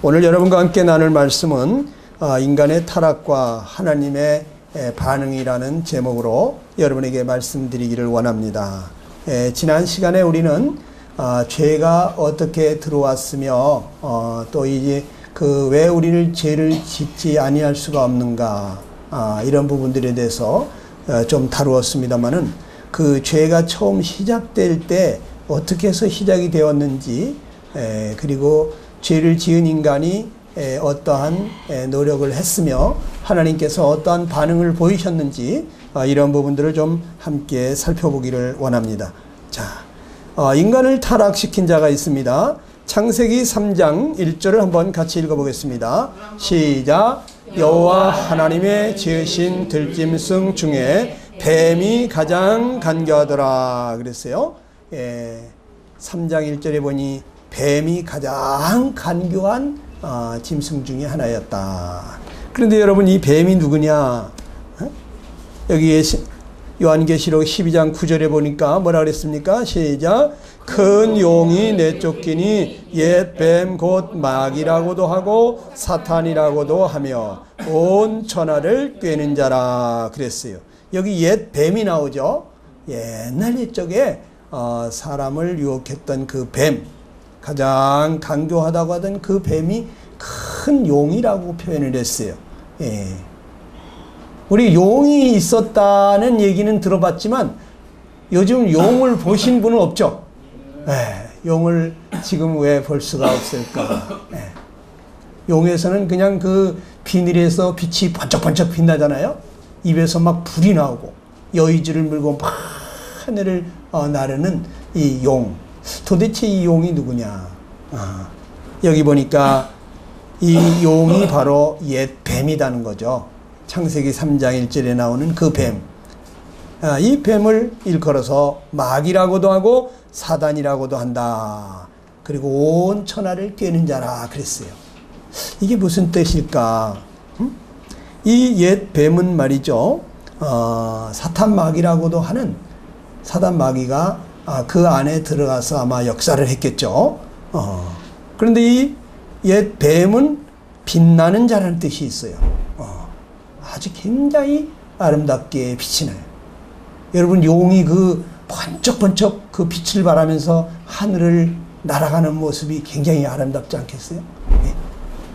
오늘 여러분과 함께 나눌 말씀은 인간의 타락과 하나님의 반응이라는 제목으로 여러분에게 말씀드리기를 원합니다. 지난 시간에 우리는 죄가 어떻게 들어왔으며 또 이제 왜 우리를 죄를 짓지 아니할 수가 없는가 이런 부분들에 대해서 좀 다루었습니다만은 그 죄가 처음 시작될 때 어떻게 해서 시작이 되었는지 그리고 죄를 지은 인간이 어떠한 노력을 했으며 하나님께서 어떠한 반응을 보이셨는지 이런 부분들을 좀 함께 살펴보기를 원합니다. 자, 인간을 타락시킨 자가 있습니다. 창세기 3장 1절을 한번 같이 읽어보겠습니다. 시작. 여호와 하나님의 지으신 들짐승 중에 뱀이 가장 간교하더라 그랬어요. 3장 1절에 보니 뱀이 가장 간교한 짐승 중에 하나였다. 그런데 여러분, 이 뱀이 누구냐? 여기 요한계시록 12장 9절에 보니까 뭐라 그랬습니까? 시작. 큰 용이 내쫓기니 옛 뱀 곧 마귀라고도 하고 사탄이라고도 하며 온 천하를 꿰는 자라 그랬어요. 여기 옛 뱀이 나오죠. 옛날 옛적에 사람을 유혹했던 그 뱀, 가장 강교하다고 하던 그 뱀이 큰 용이라고 표현을 했어요. 우리 용이 있었다는 얘기는 들어봤지만 요즘 용을 보신 분은 없죠? 용을 지금 왜 볼 수가 없을까? 용에서는 그냥 그 비늘에서 빛이 번쩍번쩍 빛나잖아요. 입에서 막 불이 나오고 여의주를 물고 막 하늘을 나르는 이 용. 도대체 이 용이 누구냐? 여기 보니까 이 용이 바로 옛 뱀이라는 거죠. 창세기 3장 1절에 나오는 그 뱀. 이 뱀을 일컬어서 마귀라고도 하고 사단이라고도 한다. 그리고 온 천하를 꿰는 자라 그랬어요. 이게 무슨 뜻일까? 이 옛 뱀은 말이죠. 사탄 마귀라고도 하는 사단 마귀가 그 안에 들어가서 아마 역사를 했겠죠. 그런데 이 옛 뱀은 빛나는 자라는 뜻이 있어요. 아주 굉장히 아름답게 빛이 나요. 여러분, 용이 그 번쩍번쩍 그 빛을 발하면서 하늘을 날아가는 모습이 굉장히 아름답지 않겠어요?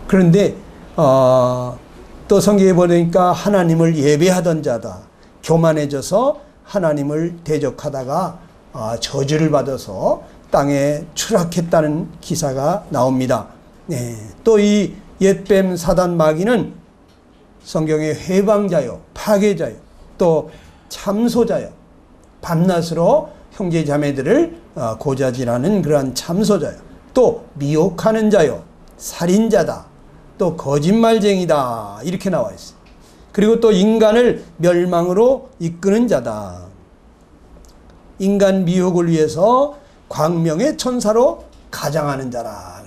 그런데 또 성경에 보니까 하나님을 예배하던 자다. 교만해져서 하나님을 대적하다가 저주를 받아서 땅에 추락했다는 기사가 나옵니다. 또 이 옛뱀 사단 마귀는 성경의 회방자요, 파괴자요, 또 참소자요, 밤낮으로 형제 자매들을 고자질하는 그러한 참소자요, 또 미혹하는 자요, 살인자다, 또 거짓말쟁이다 이렇게 나와 있어요. 그리고 또 인간을 멸망으로 이끄는 자다. 인간 미혹을 위해서 광명의 천사로 가장하는 자라.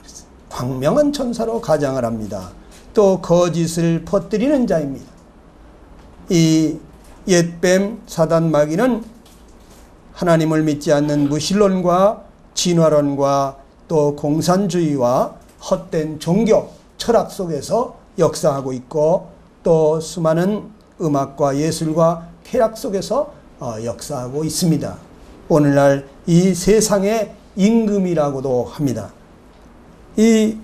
광명한 천사로 가장을 합니다. 또 거짓을 퍼뜨리는 자입니다. 이 옛뱀 사단 마귀는 하나님을 믿지 않는 무신론과 진화론과 또 공산주의와 헛된 종교, 철학 속에서 역사하고 있고 또 수많은 음악과 예술과 쾌락 속에서 역사하고 있습니다. 오늘날 이 세상의 임금이라고도 합니다. 이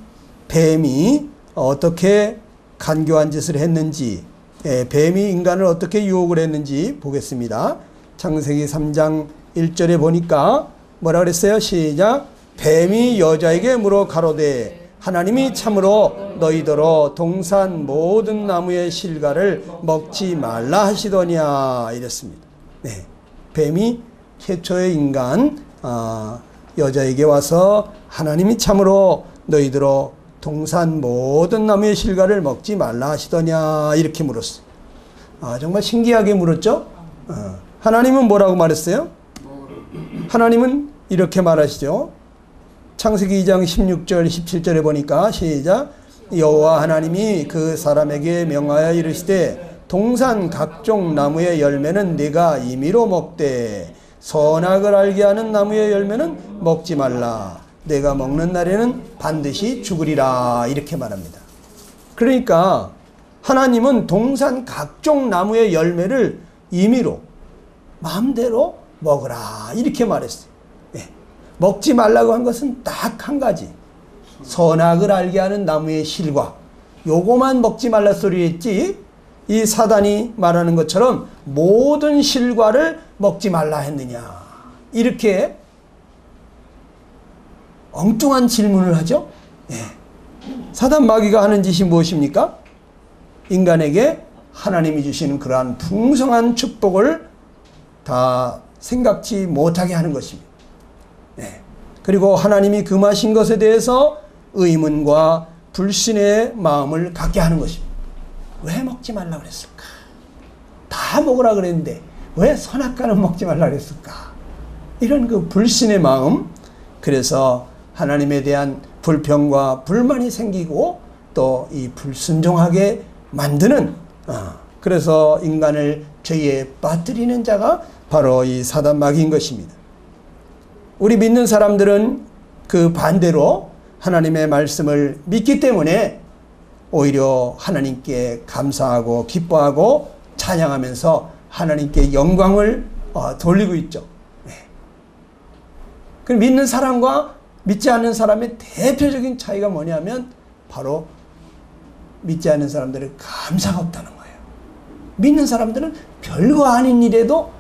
뱀이 어떻게 간교한 짓을 했는지, 뱀이 인간을 어떻게 유혹을 했는지 보겠습니다. 창세기 3장 1절에 보니까 뭐라 그랬어요? 시작. 뱀이 여자에게 물어 가로되 하나님이 참으로 너희더러 동산 모든 나무의 실과를 먹지 말라 하시더냐 이랬습니다. 뱀이 최초의 인간 여자에게 와서 하나님이 참으로 너희더러 동산 모든 나무의 실과를 먹지 말라 하시더냐 이렇게 물었어요. 정말 신기하게 물었죠? 하나님은 뭐라고 말했어요? 하나님은 이렇게 말하시죠. 창세기 2장 16절 17절에 보니까 시작. 여호와 하나님이 그 사람에게 명하여 이르시되 동산 각종 나무의 열매는 네가 임의로 먹되 선악을 알게 하는 나무의 열매는 먹지 말라. 내가 먹는 날에는 반드시 죽으리라 이렇게 말합니다. 그러니까 하나님은 동산 각종 나무의 열매를 임의로 마음대로 먹으라 이렇게 말했어요. 예. 먹지 말라고 한 것은 딱 한 가지, 선악을 알게 하는 나무의 실과 요거만 먹지 말라 소리 했지, 이 사단이 말하는 것처럼 모든 실과를 먹지 말라 했느냐, 이렇게 엉뚱한 질문을 하죠. 예. 사단 마귀가 하는 짓이 무엇입니까? 인간에게 하나님이 주시는 그러한 풍성한 축복을 다 생각지 못하게 하는 것입니다. 예. 그리고 하나님이 금하신 것에 대해서 의문과 불신의 마음을 갖게 하는 것입니다. 왜 먹지 말라 그랬을까? 다 먹으라 그랬는데 왜 선악과는 먹지 말라 그랬을까? 이런 그 불신의 마음, 그래서 하나님에 대한 불평과 불만이 생기고 또 이 불순종하게 만드는, 그래서 인간을 죄에 빠뜨리는 자가 바로 이 사단 마귀인 것입니다. 우리 믿는 사람들은 그 반대로 하나님의 말씀을 믿기 때문에 오히려 하나님께 감사하고 기뻐하고 찬양하면서 하나님께 영광을 돌리고 있죠. 네. 그 믿는 사람과 믿지 않는 사람의 대표적인 차이가 뭐냐면 바로 믿지 않는 사람들은 감사가 없다는 거예요. 믿는 사람들은 별거 아닌 일에도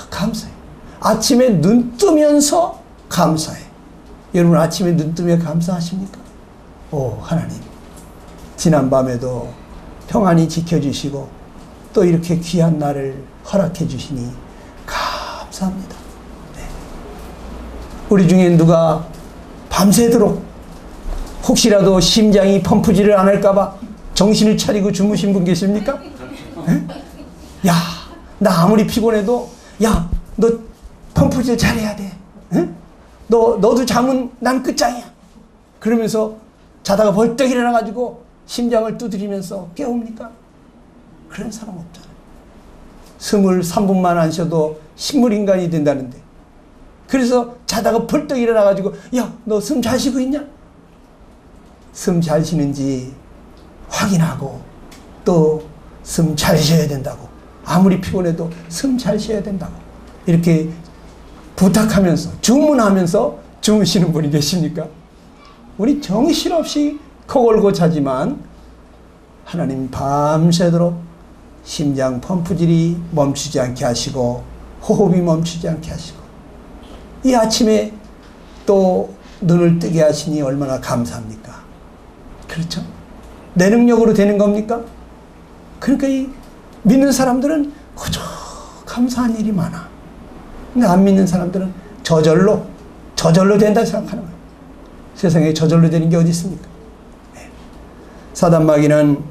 감사해요. 아침에 눈 뜨면서 감사해. 여러분 아침에 눈 뜨면 감사하십니까? 오, 하나님 지난밤에도 평안히 지켜주시고 또 이렇게 귀한 날을 허락해 주시니 감사합니다. 네. 우리 중에 누가 밤새도록 혹시라도 심장이 펌프질을 안 할까봐 정신을 차리고 주무신 분 계십니까? 네? 야, 나 아무리 피곤해도 야, 너 펌프질 잘해야 돼. 네? 너도 잠은 난 끝장이야. 그러면서 자다가 벌떡 일어나가지고 심장을 두드리면서 깨웁니까? 그런 사람 없잖아요. 23분만 안 쉬어도 식물인간이 된다는데, 그래서 자다가 벌떡 일어나가지고 야, 너 숨 잘 쉬고 있냐? 숨 잘 쉬는지 확인하고 또 숨 잘 쉬어야 된다고, 아무리 피곤해도 숨 잘 쉬어야 된다고 이렇게 부탁하면서 주문하면서 주무시는 분이 계십니까? 우리 정신없이 코 골고 자지만 하나님 밤새도록 심장 펌프질이 멈추지 않게 하시고 호흡이 멈추지 않게 하시고 이 아침에 또 눈을 뜨게 하시니 얼마나 감사합니까? 그렇죠? 내 능력으로 되는 겁니까? 그러니까 이 믿는 사람들은 그저 감사한 일이 많아. 근데 안 믿는 사람들은 저절로 된다 생각하는 거예요. 세상에 저절로 되는 게 어디 있습니까? 네. 사단 마귀는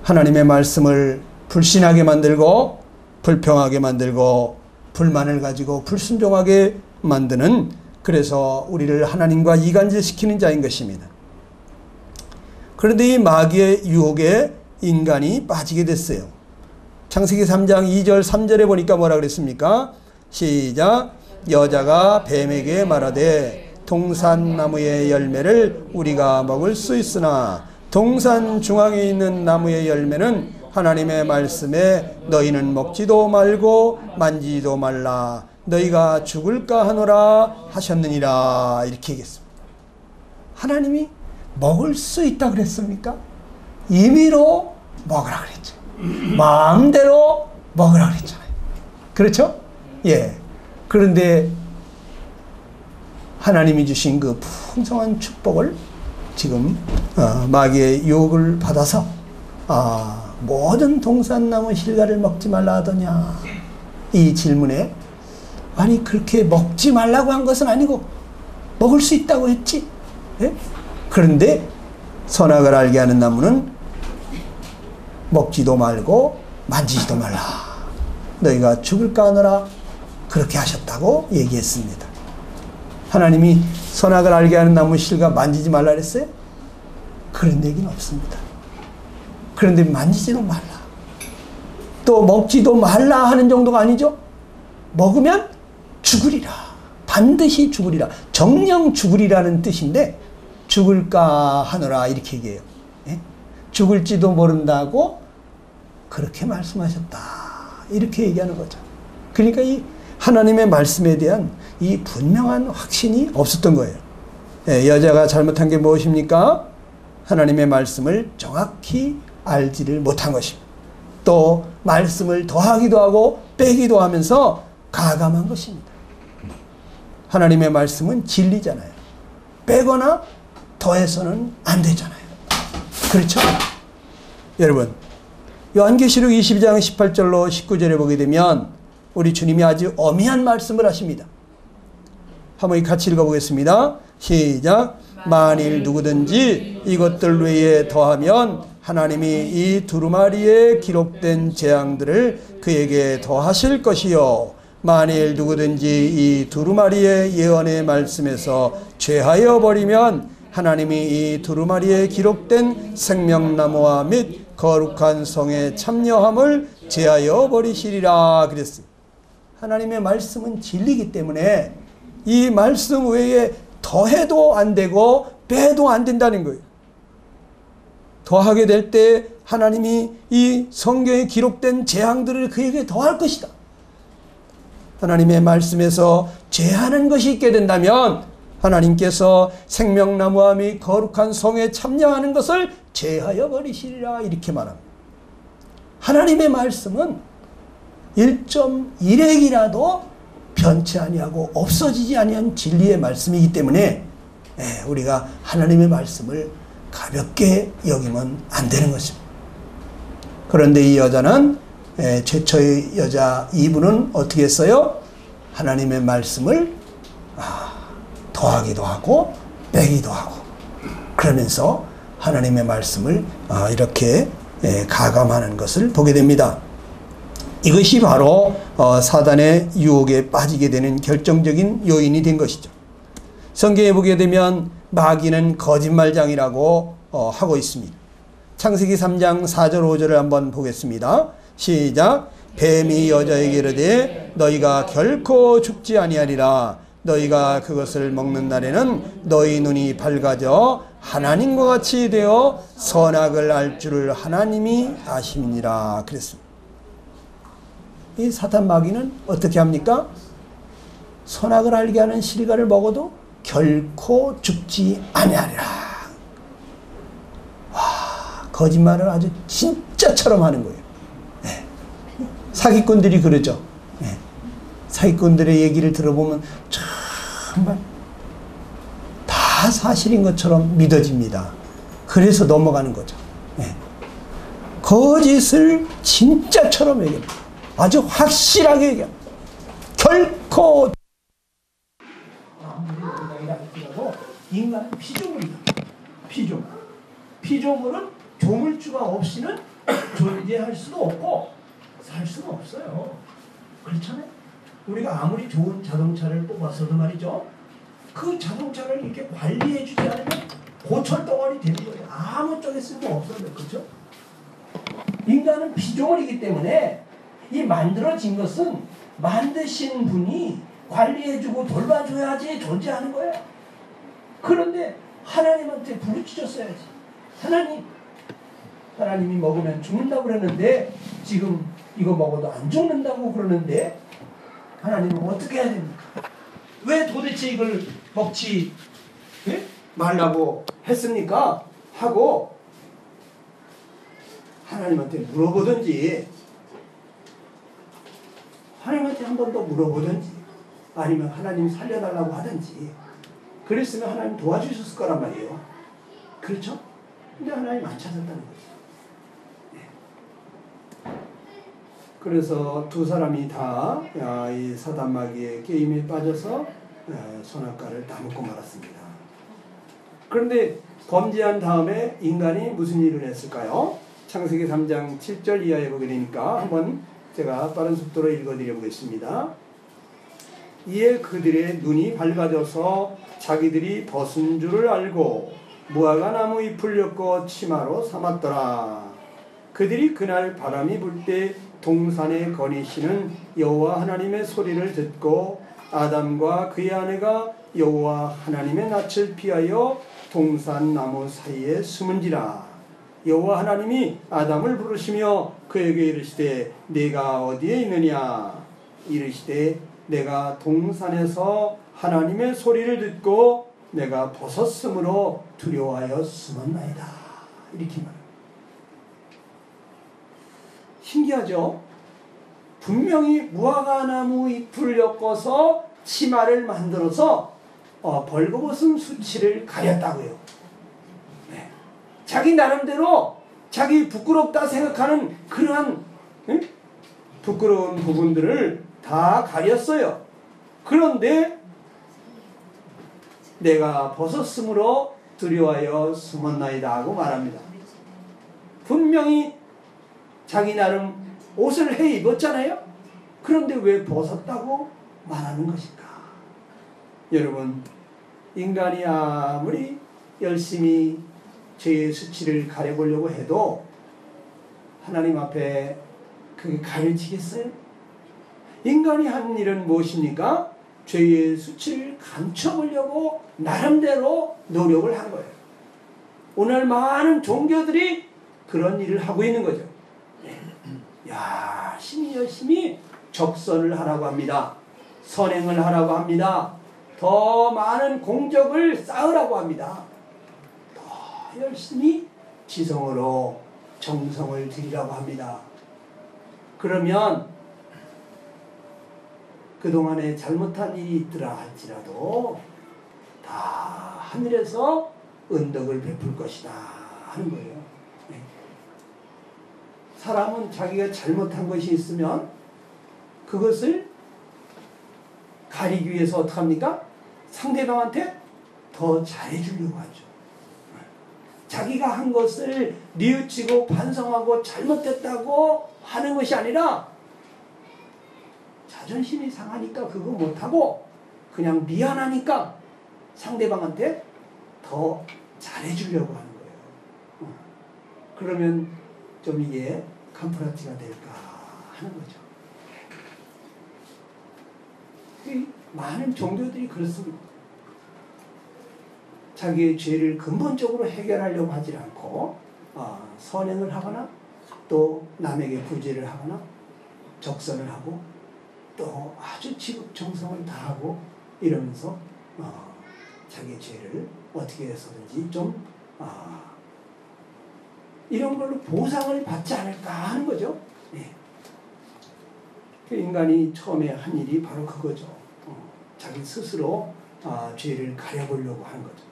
하나님의 말씀을 불신하게 만들고 불평하게 만들고 불만을 가지고 불순종하게 만드는, 그래서 우리를 하나님과 이간질시키는 자인 것입니다. 그런데 이 마귀의 유혹에 인간이 빠지게 됐어요. 창세기 3장 2절 3절에 보니까 뭐라 그랬습니까? 시작. 여자가 뱀에게 말하되 동산나무의 열매를 우리가 먹을 수 있으나 동산 중앙에 있는 나무의 열매는 하나님의 말씀에 너희는 먹지도 말고 만지지도 말라 너희가 죽을까 하노라 하셨느니라, 이렇게 얘기했습니다. 하나님이 먹을 수 있다 그랬습니까? 임의로 먹으라 그랬죠. 마음대로 먹으라 그랬잖아요. 그렇죠? 예. 그런데 하나님이 주신 그 풍성한 축복을 지금 마귀의 유혹을 받아서 모든 동산나무 실과를 먹지 말라 하더냐, 이 질문에 아니 그렇게 먹지 말라고 한 것은 아니고 먹을 수 있다고 했지. 예? 그런데 선악을 알게 하는 나무는 먹지도 말고 만지지도 말라 너희가 죽을까 하노라 그렇게 하셨다고 얘기했습니다. 하나님이 선악을 알게 하는 나무 실과 만지지 말라 그랬어요? 그런 얘기는 없습니다. 그런데 만지지도 말라, 또 먹지도 말라 하는 정도가 아니죠. 먹으면 죽으리라 반드시 죽으리라. 정령 죽으리라는 뜻인데 죽을까 하노라 이렇게 얘기해요. 예? 죽을지도 모른다고 그렇게 말씀하셨다. 이렇게 얘기하는 거죠. 그러니까 이 하나님의 말씀에 대한 이 분명한 확신이 없었던 거예요. 예, 여자가 잘못한 게 무엇입니까? 하나님의 말씀을 정확히 알지를 못한 것입니다. 또 말씀을 더하기도 하고 빼기도 하면서 가감한 것입니다. 하나님의 말씀은 진리잖아요. 빼거나 더해서는 안 되잖아요. 그렇죠? 여러분, 요한계시록 22장 18절로 19절에 보게 되면 우리 주님이 아주 어미한 말씀을 하십니다. 한번 같이 읽어보겠습니다. 시작. 만일 누구든지 이것들 외에 더하면 하나님이 이 두루마리에 기록된 재앙들을 그에게 더하실 것이요, 만일 누구든지 이 두루마리의 예언의 말씀에서 죄하여 버리면 하나님이 이 두루마리에 기록된 생명나무와 및 거룩한 성에 참여함을 제하여 버리시리라 그랬어요. 하나님의 말씀은 진리이기 때문에 이 말씀 외에 더해도 안 되고 빼도 안 된다는 거예요. 더하게 될 때 하나님이 이 성경에 기록된 재앙들을 그에게 더할 것이다. 하나님의 말씀에서 죄하는 것이 있게 된다면 하나님께서 생명나무와 및 거룩한 성에 참여하는 것을 제하여 버리시리라 이렇게 말합니다. 하나님의 말씀은 1.1핵이라도 변치 아니하고 없어지지 아니한 진리의 말씀이기 때문에 우리가 하나님의 말씀을 가볍게 여기면 안 되는 것입니다. 그런데 이 여자는 최초의 여자 이분은 어떻게 했어요? 하나님의 말씀을 더하기도 하고 빼기도 하고 그러면서 하나님의 말씀을 이렇게 가감하는 것을 보게 됩니다. 이것이 바로 사단의 유혹에 빠지게 되는 결정적인 요인이 된 것이죠. 성경에 보게 되면 마귀는 거짓말장이라고 하고 있습니다. 창세기 3장 4절 5절을 한번 보겠습니다. 시작. 뱀이 여자에게 이르되 너희가 결코 죽지 아니하리라. 너희가 그것을 먹는 날에는 너희 눈이 밝아져 하나님과 같이 되어 선악을 알 줄을 하나님이 아심이니라 그랬습니다. 이 사탄 마귀는 어떻게 합니까? 선악을 알게 하는 실과를 먹어도 결코 죽지 아니하리라. 와, 거짓말을 아주 진짜처럼 하는 거예요. 네. 사기꾼들이 그러죠. 네. 사기꾼들의 얘기를 들어보면 정말 다 사실인 것처럼 믿어집니다. 그래서 넘어가는 거죠. 네. 거짓을 진짜처럼 얘기합니다. 아주 확실하게 얘기합니다. 결코 인간은 피조물이다. 피조물은 조물주가 없이는 존재할 수도 없고 살 수는 없어요. 그렇잖아요. 우리가 아무리 좋은 자동차를 뽑아서도 말이죠, 그 자동차를 이렇게 관리해 주지 않으면 고철덩어리 되는 거예요. 아무 쪽에 쓸모 없어요. 그렇죠? 인간은 피조물이기 때문에 이 만들어진 것은 만드신 분이 관리해주고 돌봐줘야지 존재하는 거예요. 그런데 하나님한테 부르짖었어야지. 하나님이 먹으면 죽는다고 그러는데 지금 이거 먹어도 안 죽는다고 그러는데 하나님은 어떻게 해야 됩니까? 왜 도대체 이걸 먹지 말라고 했습니까? 하고 하나님한테 물어보든지, 하나님한테 한 번 더 물어보든지, 아니면 하나님 살려달라고 하든지 그랬으면 하나님 도와주셨을 거란 말이에요. 그렇죠? 근데 하나님 안 찾았다는 거죠. 네. 그래서 두 사람이 다 이 사단마귀의 게임에 빠져서 선악과를 다 먹고 말았습니다. 그런데 범죄한 다음에 인간이 무슨 일을 했을까요? 창세기 3장 7절 이하에 보게 되니까 한번 제가 빠른 속도로 읽어드려 보겠습니다. 이에 그들의 눈이 밝아져서 자기들이 벗은 줄을 알고 무화과 나무 잎을 엮어 치마로 삼았더라. 그들이 그날 바람이 불 때 동산에 거니시는 여호와 하나님의 소리를 듣고 아담과 그의 아내가 여호와 하나님의 낯을 피하여 동산나무 사이에 숨은지라. 여호와 하나님이 아담을 부르시며 그에게 이르시되 네가 어디에 있느냐. 이르시되 내가 동산에서 하나님의 소리를 듣고 내가 벗었으므로 두려워하여 숨었나이다. 이렇게 말합니다. 신기하죠? 분명히 무화과나무 잎을 엮어서 치마를 만들어서 벌거벗은 수치를 가렸다고요. 네. 자기 나름대로 자기 부끄럽다 생각하는 그러한 부끄러운 부분들을 다 가렸어요. 그런데 내가 벗었으므로 두려워하여 숨었나이다 하고 말합니다. 분명히 자기 나름 옷을 해 입었잖아요. 그런데 왜 벗었다고 말하는 것일까? 여러분, 인간이 아무리 열심히 죄의 수치를 가려보려고 해도 하나님 앞에 그게 가려지겠어요? 인간이 한 일은 무엇입니까? 죄의 수치를 감춰보려고 나름대로 노력을 한 거예요. 오늘 많은 종교들이 그런 일을 하고 있는 거죠. 열심히 적선을 하라고 합니다. 선행을 하라고 합니다. 더 많은 공적을 쌓으라고 합니다. 더 열심히 지성으로 정성을 들이라고 합니다. 그러면 그동안에 잘못한 일이 있더라 할지라도 다 하늘에서 은덕을 베풀 것이다 하는 거예요. 사람은 자기가 잘못한 것이 있으면 그것을 가리기 위해서 어떻게 합니까? 상대방한테 더 잘해주려고 하죠. 자기가 한 것을 뉘우치고 반성하고 잘못됐다고 하는 것이 아니라 자존심이 상하니까 그거 못하고 그냥 미안하니까 상대방한테 더 잘해주려고 하는 거예요. 그러면 좀 이게 컴프라티가 될까 하는 거죠. 많은 종교들이 그렇습니다. 자기의 죄를 근본적으로 해결하려고 하지 않고 선행을 하거나 또 남에게 구제를 하거나 적선을 하고 또 아주 지극정성을 다하고 이러면서 자기의 죄를 어떻게 해서든지 좀 이런 걸로 보상을 받지 않을까 하는 거죠. 네. 그 인간이 처음에 한 일이 바로 그거죠. 자기 스스로 죄를 가려보려고 하는 거죠.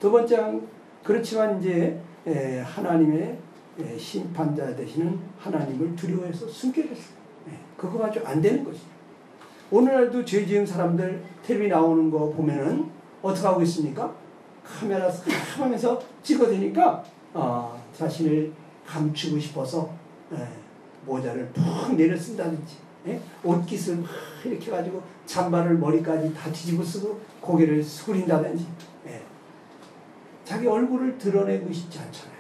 두 번째, 그렇지만 이제 하나님의 심판자 되시는 하나님을 두려워해서 숨게 됐어요. 네. 그거 가지고 안 되는 것이죠. 오늘날도 죄 지은 사람들 텔레비 나오는 거 보면은 어떻게 하고 있습니까? 카메라 하면서 찍어대니까 자신을 감추고 싶어서 모자를 푹 내려 쓴다든지 옷깃을 막 이렇게 가지고 잠바를 머리까지 다 뒤집어 쓰고 고개를 숙인다든지 자기 얼굴을 드러내고 싶지 않잖아요.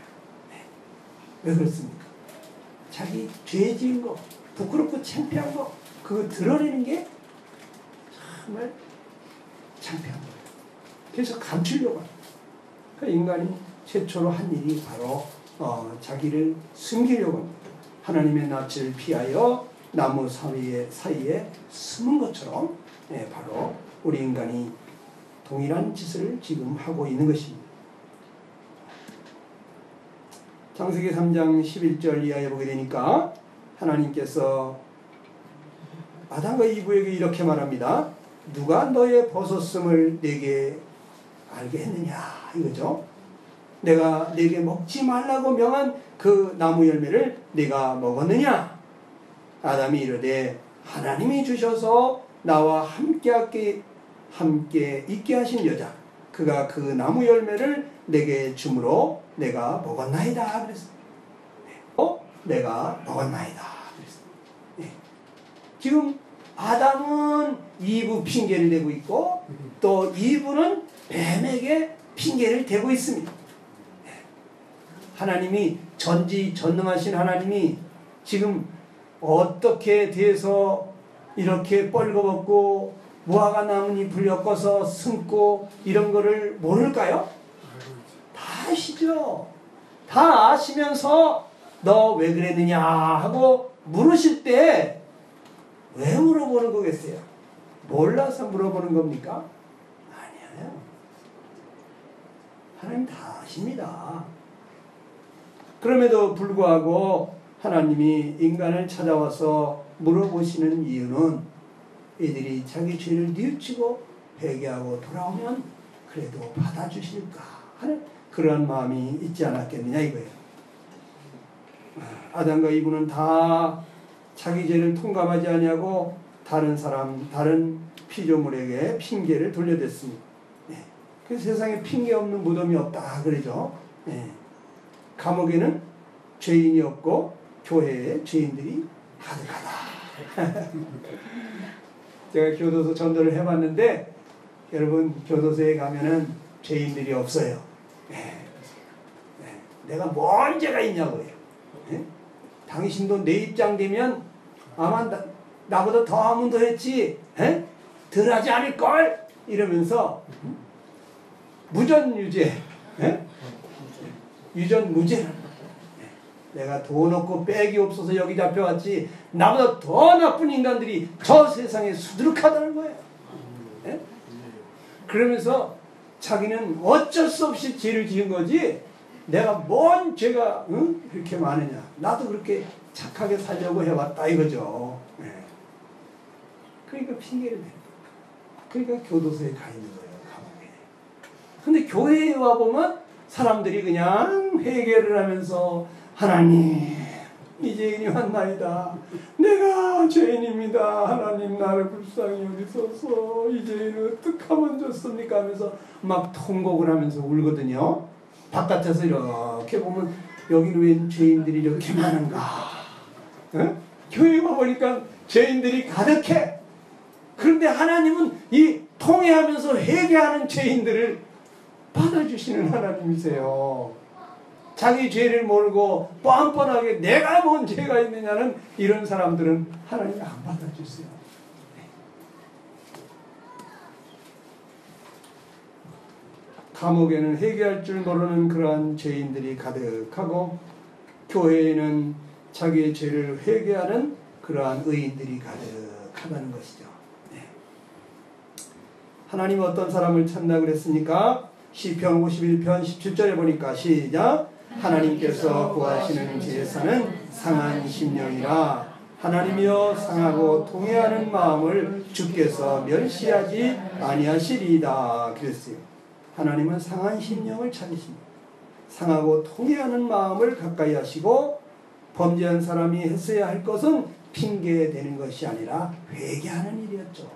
왜 그렇습니까? 자기 죄 지은 거, 부끄럽고 창피한 거 그거 드러내는 게 정말 창피한 거예요. 그래서 감추려고 합니다. 그러니까 인간이 최초로 한 일이 바로 자기를 숨기려고 합니다. 하나님의 낯을 피하여 나무 사이에 숨은 것처럼 바로 우리 인간이 동일한 짓을 지금 하고 있는 것입니다. 창세기 3장 11절 이하에 보게 되니까 하나님께서 아담과 이브에게 이렇게 말합니다. 누가 너의 벗었음을 내게 알게 했느냐 이거죠. 내가 네게 먹지 말라고 명한 그 나무 열매를 네가 먹었느냐. 아담이 이르되 하나님이 주셔서 나와 함께 있게 하신 여자 그가 그 나무 열매를 내게 주므로 내가 먹었나이다 그랬어. 내가 먹었나이다 그랬어. 네. 지금 아담은 이브 핑계를 대고 있고 또 이브는 뱀에게 핑계를 대고 있습니다. 하나님이 전지전능하신 하나님이 지금 어떻게 돼서 이렇게 뻘거벗고 무화과 나뭇잎 엮어서 심고 이런 거를 모를까요? 다 아시죠? 다 아시면서 너 왜 그랬느냐 하고 물으실 때 왜 물어보는 거겠어요? 몰라서 물어보는 겁니까? 아니에요. 하나님 다 아십니다. 그럼에도 불구하고 하나님이 인간을 찾아와서 물어보시는 이유는 이들이 자기 죄를 뉘우치고 회개하고 돌아오면 그래도 받아주실까 하는 그러한 마음이 있지 않았겠느냐 이거예요. 아담과 이브는 다 자기 죄를 통감하지 아니하고 다른 사람, 다른 피조물에게 핑계를 돌려댔습니다. 네. 그래서 세상에 핑계 없는 무덤이 없다 그러죠. 네. 감옥에는 죄인이 없고 교회에 죄인들이 가득하다. 제가 교도소 전도를 해봤는데 여러분 교도소에 가면은 죄인들이 없어요. 네. 네. 내가 뭔 죄가 있냐고요. 네? 당신도 내 입장 되면 아마 나보다 더 하면 더 했지 에? 덜 하지 않을걸? 이러면서 무전유죄 유전무죄 내가 돈 없고 백이 없어서 여기 잡혀왔지 나보다 더 나쁜 인간들이 저 세상에 수두룩하다는 거예요. 에? 그러면서 자기는 어쩔 수 없이 죄를 지은 거지 내가 뭔 죄가 그렇게 많으냐 나도 그렇게 착하게 살려고 해왔다 이거죠. 네. 그러니까 핑계를 댄다. 그러니까 교도소에 가 있는 거예요. 감옥에. 근데 교회에 와보면 사람들이 그냥 회개를 하면서 하나님 이제인이 왔나이다. 내가 죄인입니다. 하나님 나를 불쌍히 여기소서. 이제인은 어떡하면 좋습니까 하면서 막 통곡을 하면서 울거든요. 바깥에서 이렇게 보면 여기는 왜 죄인들이 이렇게 많은가. 어? 교회 와보니까 죄인들이 가득해. 그런데 하나님은 이 통회하면서 회개하는 죄인들을 받아주시는 하나님이세요. 자기 죄를 모르고 뻔뻔하게 내가 뭔 죄가 있느냐는 이런 사람들은 하나님이 안 받아주세요. 감옥에는 회개할 줄 모르는 그러한 죄인들이 가득하고 교회에는 자기의 죄를 회개하는 그러한 의인들이 가득하다는 것이죠. 네. 하나님 어떤 사람을 찾나 그랬습니까? 시편 51편 17절에 보니까 시작 하나님께서 구하시는 제사는 상한 심령이라 하나님이여 상하고 통회하는 마음을 주께서 멸시하지 아니하시리이다 그랬어요. 하나님은 상한 심령을 찾으십니다. 상하고 통회하는 마음을 가까이 하시고 범죄한 사람이 했어야 할 것은 핑계대는 것이 아니라 회개하는 일이었죠.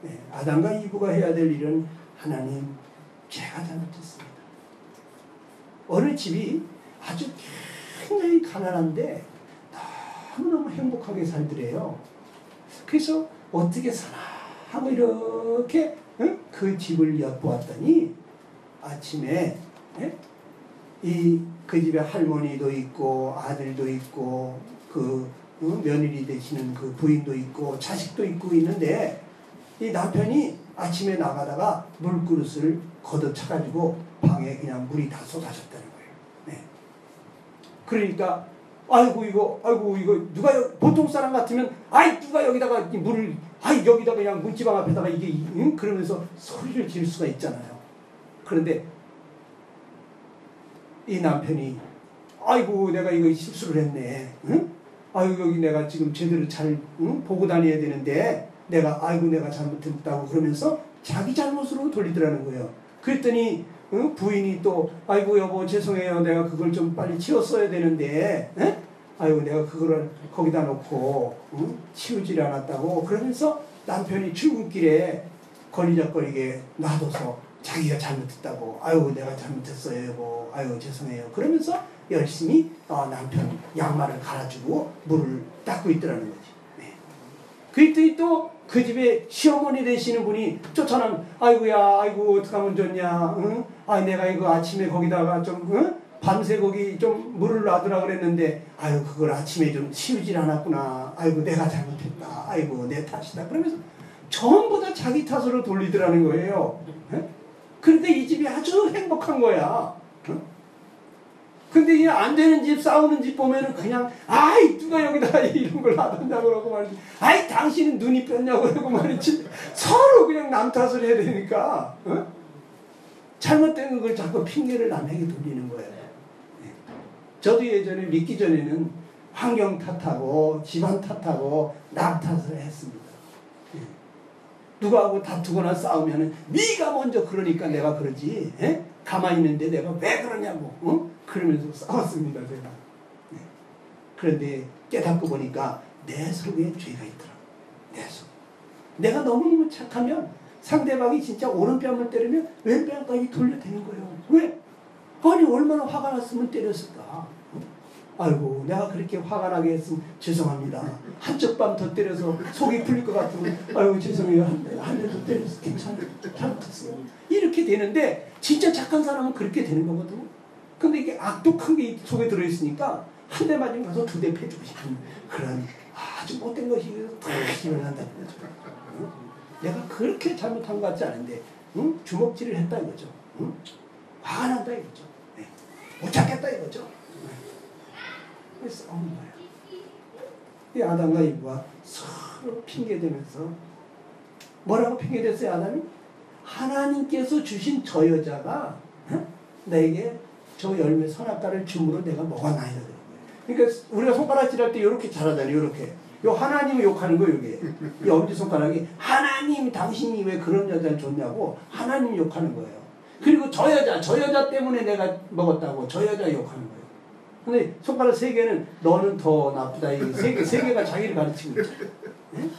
네, 아담과 이브가 해야 될 일은 하나님 제가 잘못했습니다. 어느 집이 아주 굉장히 가난한데 너무너무 행복하게 살더래요. 그래서 어떻게 사나 하고 이렇게 그 집을 엿보았더니 아침에 그 집에 할머니도 있고 아들도 있고 그 며느리 되시는 그 부인도 있고 자식도 있고 있는데 이 남편이 아침에 나가다가 물그릇을 걷어차가지고 방에 그냥 물이 다 쏟아졌다는 거예요. 네. 그러니까 아이고 이거 누가 보통 사람 같으면 누가 여기다가 물을 여기다가 그냥 문지방 앞에다가 이게 그러면서 소리를 지를 수가 있잖아요. 그런데 이 남편이 내가 이거 실수를 했네. 여기 내가 지금 제대로 잘 보고 다녀야 되는데 내가 잘못했다고 그러면서 자기 잘못으로 돌리더라는 거예요. 그랬더니 부인이 또 여보 죄송해요. 내가 그걸 좀 빨리 치웠어야 되는데 내가 그거를 거기다 놓고 치우질 않았다고 그러면서 남편이 출근길에 걸리적거리게 놔둬서 자기가 잘못했다고 내가 잘못했어요 여보 죄송해요 그러면서 열심히 남편 양말을 갈아주고 물을 닦고 있더라는 거지. 네. 그랬더니 또 그 집에 시어머니 되시는 분이 쫓아나면 어떡하면 좋냐 내가 이거 아침에 거기다가 좀 밤새 거기 좀 물을 놔두라 그랬는데 그걸 아침에 좀 치우질 않았구나 내가 잘못했다 내 탓이다 그러면서 전부 다 자기 탓으로 돌리더라는 거예요. 그런데 이 집이 아주 행복한 거야. 근데 이 안 되는 집, 싸우는 집 보면은 그냥, 아이, 누가 여기다 이런 걸 놔뒀냐고 그러고 말이지. 아이, 당신은 눈이 뺐냐고 그러고 말이지. 서로 그냥 남 탓을 해야 되니까, 잘못된 걸 자꾸 핑계를 남에게 돌리는 거예요. 저도 예전에 믿기 전에는 환경 탓하고, 집안 탓하고, 남 탓을 했습니다. 누구하고 다투거나 싸우면은, 네가 먼저 그러니까 내가 그러지. 가만히 있는데 내가 왜 그러냐고. 그러면서 싸웠습니다, 제가. 그런데 깨닫고 보니까 내 속에 죄가 있더라고. 내 속. 내가 너무너무 착하면 상대방이 진짜 오른뺨을 때리면 왼뺨까지 돌려대는 거예요. 왜? 아니, 얼마나 화가 났으면 때렸을까? 아이고, 내가 그렇게 화가 나게 했으면 죄송합니다. 한쪽 뺨 더 때려서 속이 풀릴 것 같으면 아이고, 죄송해요. 한 대 더 때려서 괜찮아요. 잘못했어요. 이렇게 되는데 진짜 착한 사람은 그렇게 되는 거거든요. 근데 이게 악독한 게 속에 들어있으니까 한 대 맞으면 가서 두 대 패주고 싶은 그런 아주 못된 것이 탁 일어난다는 거죠. 내가 그렇게 잘못한 것 같지 않은데 주먹질을 했다 이거죠. 화가 난다 이거죠. 못 찾겠다 이거죠. 그래서 싸우는 거예요. 이 아담과 이브가 서로 핑계대면서 뭐라고 핑계댔어요, 아담이? 하나님께서 주신 저 여자가 내게 저 열매 선악과를 줌으로 내가 먹었나이다. 그러니까 우리가 손가락질할 때 이렇게 잘하잖아요. 이렇게. 요 하나님을 욕하는 거예요, 이게. 이 엄지손가락이 하나님 당신이 왜 그런 여자를 줬냐고 하나님 욕하는 거예요. 그리고 저 여자 때문에 내가 먹었다고 저 여자 욕하는 거예요. 근데 손가락 세 개는 너는 더 나쁘다. 세 개가 자기를 가르치고 있죠. 네?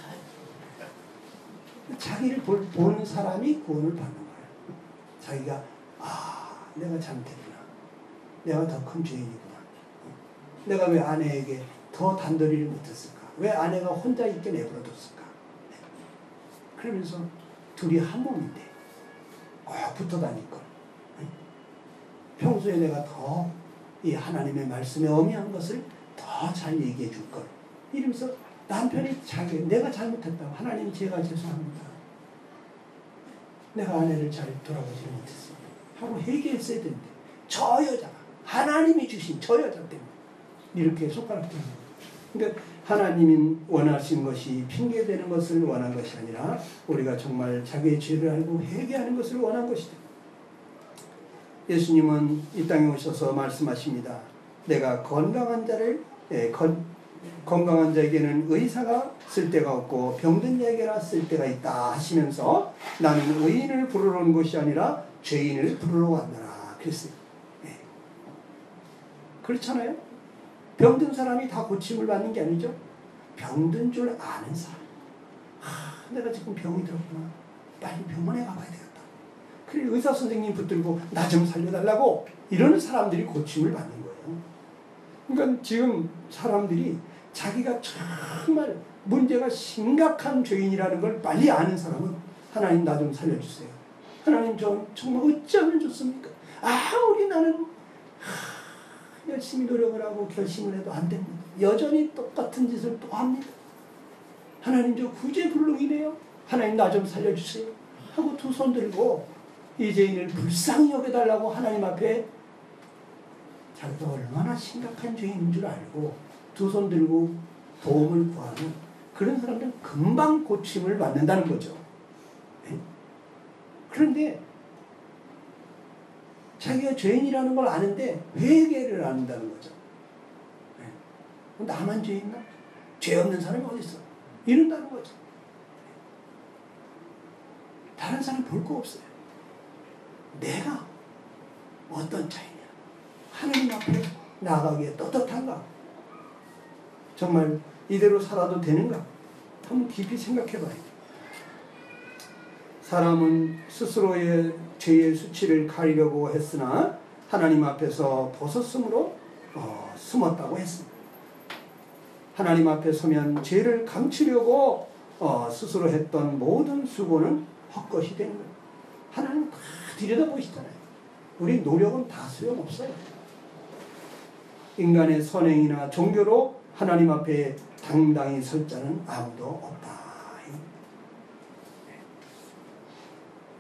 자기를 보는 사람이 구원을 받는 거예요. 자기가 내가 잘못했구나. 내가 더 큰 죄인이구나. 내가 왜 아내에게 더 단도리를 못했을까? 왜 아내가 혼자 있게 내버려뒀을까? 네. 그러면서 둘이 한 몸인데 꼭 붙어 다닐 걸. 네. 평소에 내가 더 이 하나님의 말씀에 엄미한 것을 더 잘 얘기해 줄 걸. 이러면서 남편이 내가 잘못했다고. 하나님 제가 죄송합니다. 내가 아내를 잘 돌아보지 못했습니다. 하고 회개했어야 되는데 저 여자가 하나님이 주신 저 여자 때문에 이렇게 손가락 들는 거예요. 그러니까 하나님이 원하신 것이 핑계대는 것을 원한 것이 아니라 우리가 정말 자기의 죄를 알고 회개하는 것을 원한 것이다. 예수님은 이 땅에 오셔서 말씀하십니다. 내가 건강한 자에게는 의사가 쓸데가 없고 병든 자에게나 쓸데가 있다 하시면서 나는 의인을 부르러 온 것이 아니라 죄인을 부르러 왔노라 그랬어요. 네. 그렇잖아요. 병든 사람이 다 고침을 받는 게 아니죠. 병든 줄 아는 사람. 내가 지금 병이 들었구나. 빨리 병원에 가봐야 되겠다. 그래 의사 선생님 붙들고 나 좀 살려달라고 이러는 사람들이 고침을 받는 거예요. 그러니까 지금 사람들이 자기가 정말 문제가 심각한 죄인이라는 걸 빨리 아는 사람은 하나님 나 좀 살려주세요. 하나님 저 정말 어찌하면 좋습니까? 우리 나는 열심히 노력을 하고 결심을 해도 안 됩니다. 여전히 똑같은 짓을 또 합니다. 하나님 저 구제불능이네요. 하나님 나 좀 살려주세요. 하고 두 손 들고 이 죄인을 불쌍히 여겨달라고 하나님 앞에 자기가 얼마나 심각한 죄인인 줄 알고 두 손 들고 도움을 구하는 그런 사람들은 금방 고침을 받는다는 거죠. 네? 그런데 자기가 죄인이라는 걸 아는데 회개를 안 한다는 거죠. 네? 나만 죄 있나? 죄 없는 사람이 어디 있어? 이런다는 거죠. 다른 사람 볼 거 없어요. 내가 어떤 차이냐? 하나님 앞에 나가기에 떳떳한가? 정말 이대로 살아도 되는가? 한번 깊이 생각해 봐요. 사람은 스스로의 죄의 수치를 가리려고 했으나 하나님 앞에서 벗었으므로 숨었다고 했습니다. 하나님 앞에 서면 죄를 감추려고 스스로 했던 모든 수고는 헛것이 되는 거예요. 하나님 다 들여다보시잖아요. 우리 노력은 다 소용없어요. 인간의 선행이나 종교로 하나님 앞에 당당히 설 자는 아무도 없다.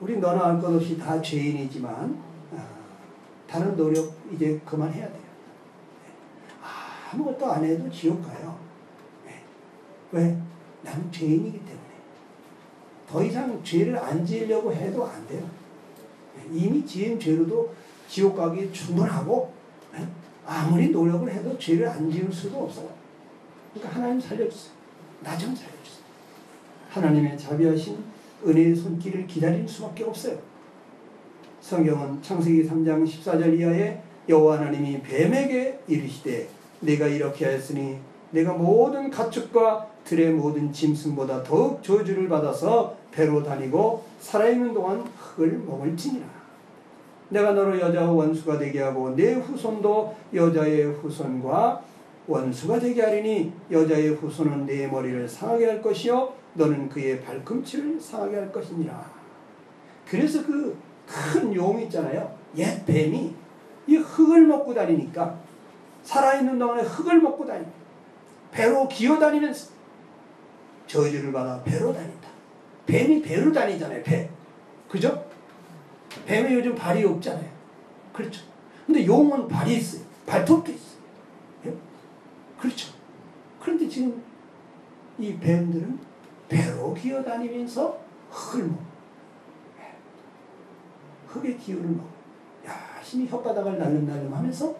우리 너나 할 것 없이 다 죄인이지만 다른 노력 이제 그만해야 돼요. 아무것도 안 해도 지옥 가요. 왜? 나는 죄인이기 때문에. 더 이상 죄를 안 지으려고 해도 안 돼요. 이미 지은 죄로도 지옥 가기 충분하고 아무리 노력을 해도 죄를 안 지을 수도 없어요. 그러니까 하나님 살려주세요. 나 좀 살려주세요. 하나님의 자비하신 은혜의 손길을 기다릴 수밖에 없어요. 성경은 창세기 3장 14절 이하에 여호와 하나님이 뱀에게 이르시되 내가 이렇게 하였으니 내가 모든 가축과 들의 모든 짐승보다 더욱 저주를 받아서 배로 다니고 살아있는 동안 흙을 먹을지니라. 내가 너로 여자와 원수가 되게 하고 내 후손도 여자의 후손과 원수가 되게 하리니 여자의 후손은 내 머리를 상하게 할 것이요 너는 그의 발꿈치를 상하게 할 것이니라. 그래서 그 큰 용 있잖아요. 옛 뱀이 이 흙을 먹고 다니니까 살아있는 동안에 흙을 먹고 다니고 배로 기어다니면서 저주를 받아 배로 다닌다. 뱀이 배로 다니잖아요. 배. 그죠? 뱀이 요즘 발이 없잖아요. 그렇죠. 근데 용은 발이 있어요. 발톱도 있어요. 예? 그렇죠. 그런데 지금 이 뱀들은 배로 기어다니면서 흙을 먹어. 흙의 기운을 먹어. 열심히 혓바닥을 날름날름 하면서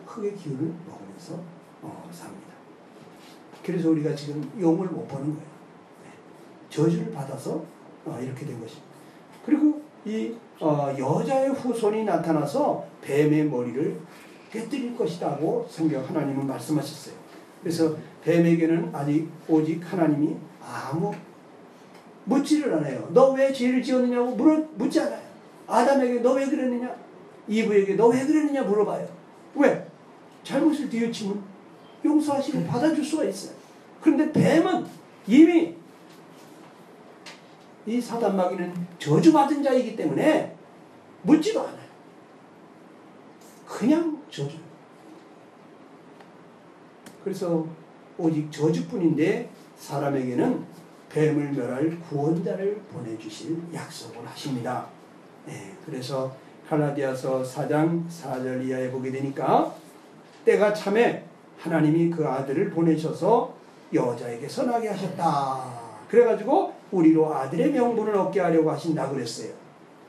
흙의 기운을 먹으면서 삽니다. 그래서 우리가 지금 용을 못 보는 거예요. 저주를 받아서 이렇게 된 것입니다. 그리고 이 여자의 후손이 나타나서 뱀의 머리를 깨뜨릴 것이라고 성경 하나님은 말씀하셨어요. 그래서 뱀에게는 아직 오직 하나님이 아무 묻지를 않아요. 너 왜 죄를 지었느냐고 묻지 않아요. 아담에게 너 왜 그랬느냐? 이브에게 너 왜 그랬느냐 물어봐요. 왜? 잘못을 뒤우치면 용서하시고 받아줄 수가 있어요. 그런데 뱀은 이미 이 사단마귀는 저주받은 자이기 때문에 묻지도 않아요. 그냥 저주. 그래서 오직 저주뿐인데 사람에게는 뱀을 멸할 구원자를 보내주실 약속을 하십니다. 네, 그래서 갈라디아서 4장 4절 이하에 보게 되니까 때가 참에 하나님이 그 아들을 보내셔서 여자에게 선하게 하셨다. 그래가지고 우리로 아들의 명분을 얻게 하려고 하신다 그랬어요.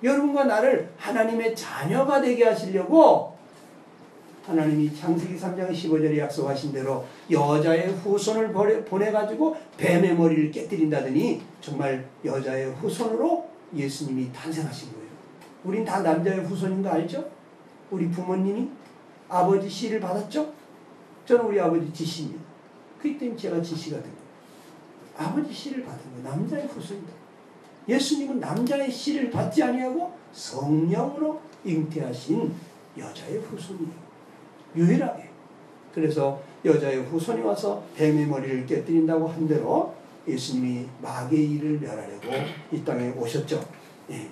여러분과 나를 하나님의 자녀가 되게 하시려고 하나님이 창세기 3장 15절에 약속하신 대로 여자의 후손을 보내가지고 뱀의 머리를 깨뜨린다더니 정말 여자의 후손으로 예수님이 탄생하신 거예요. 우린 다 남자의 후손인 거 알죠? 우리 부모님이 아버지 씨를 받았죠? 저는 우리 아버지 지씨입니다. 그렇기 때문에 제가 지씨가 된 거예요. 아버지 씨를 받은 거예요. 남자의 후손이다. 예수님은 남자의 씨를 받지 아니하고 성령으로 잉태하신 여자의 후손이에요. 유일하게. 그래서 여자의 후손이 와서 뱀의 머리를 깨뜨린다고 한 대로 예수님이 마귀의 일을 멸하려고 이 땅에 오셨죠. 예.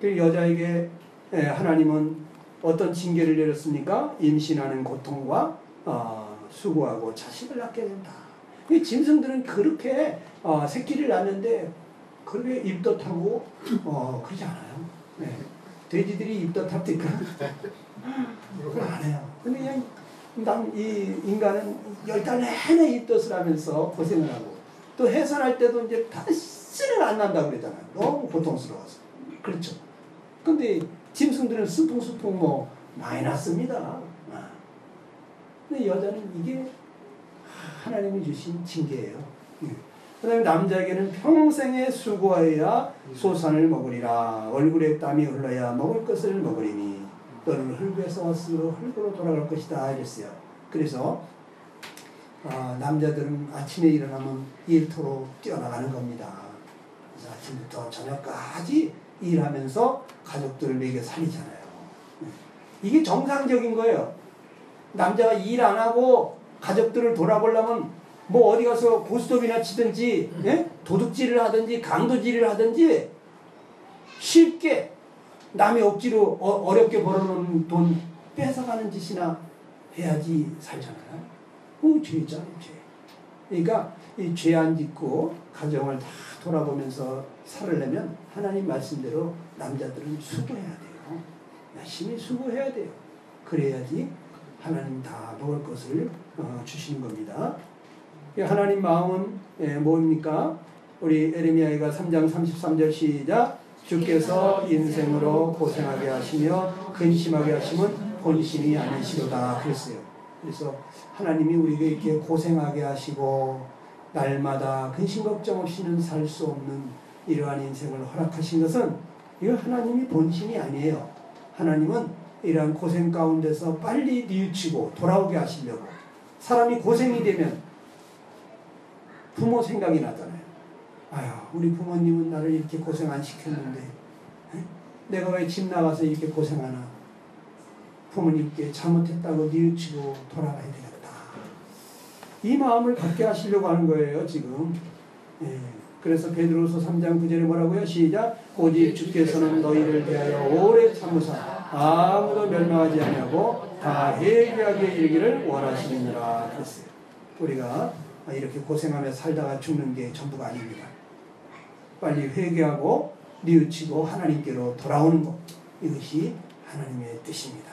그 여자에게 하나님은 어떤 징계를 내렸습니까? 임신하는 고통과 수고하고 자식을 낳게 된다. 이 짐승들은 그렇게 새끼를 낳는데 그렇게 입덧하고 그러지 않아요. 네. 돼지들이 입덧합니까? 그걸 안 해요. 근데 그냥 이 인간은 10달 내내 입덧을 하면서 고생을 하고 또 해산할 때도 이제 다시는 안 난다고 그러잖아요. 너무 고통스러워서. 그렇죠. 근데 짐승들은 스풍스풍 많이 났습니다. 근데 여자는 이게 하나님이 주신 징계예요. 그 다음에 남자에게는 평생의 수고하여야 소산을 먹으리라. 얼굴에 땀이 흘러야 먹을 것을 먹으리니 너는 흙에서 왔으므로 흙으로 돌아갈 것이다 이랬어요. 그래서 남자들은 아침에 일어나면 일터로 뛰어나가는 겁니다. 그래서 아침부터 저녁까지 일하면서 가족들을 먹여 살리잖아요. 이게 정상적인 거예요. 남자가 일 안 하고 가족들을 돌아보려면 뭐 어디 가서 고스톱이나 치든지 도둑질을 하든지 강도질을 하든지 쉽게 남의 억지로 어렵게 벌어놓은 돈 뺏어가는 짓이나 해야지 살잖아요. 죄잖아요, 죄. 그러니까 이 죄 안 짓고 가정을 다 돌아보면서 살으려면 하나님 말씀대로 남자들은 수고해야 돼요. 열심히 수고해야 돼요. 그래야지 하나님 다 먹을 것을 주시는 겁니다. 하나님 마음은 뭡니까? 우리 에레미야가 3장 33절 시작. 주께서 인생으로 고생하게 하시며 근심하게 하시면 본심이 아니시로다 그랬어요. 그래서 하나님이 우리에게 이렇게 고생하게 하시고 날마다 근심 걱정 없이는 살 수 없는 이러한 인생을 허락하신 것은 이거 하나님이 본심이 아니에요. 하나님은 이러한 고생 가운데서 빨리 뉘우치고 돌아오게 하시려고. 사람이 고생이 되면 부모 생각이 나잖아요. 아유, 우리 부모님은 나를 이렇게 고생 안 시켰는데 내가 왜 집 나가서 이렇게 고생하나. 부모님께 잘못했다고 뉘우치고 돌아가야 되겠다. 이 마음을 갖게 하시려고 하는 거예요, 지금. 그래서 베드로서 3장 9절에 뭐라고요? 시작. 오직 주께서는 너희를 대하여 오래 참으사 아무도 멸망하지 아니하고 다 회개하게 이르기를 원하시느니라 그랬어요. 우리가 이렇게 고생하며 살다가 죽는 게 전부가 아닙니다. 빨리 회개하고 뉘우치고 하나님께로 돌아오는 것, 이것이 하나님의 뜻입니다.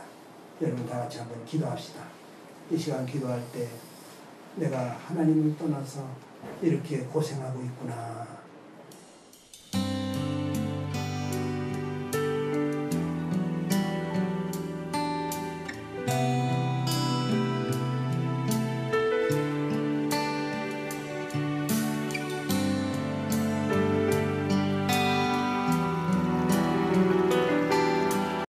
여러분 다 같이 한번 기도합시다. 이 시간 기도할 때 내가 하나님을 떠나서 이렇게 고생하고 있구나.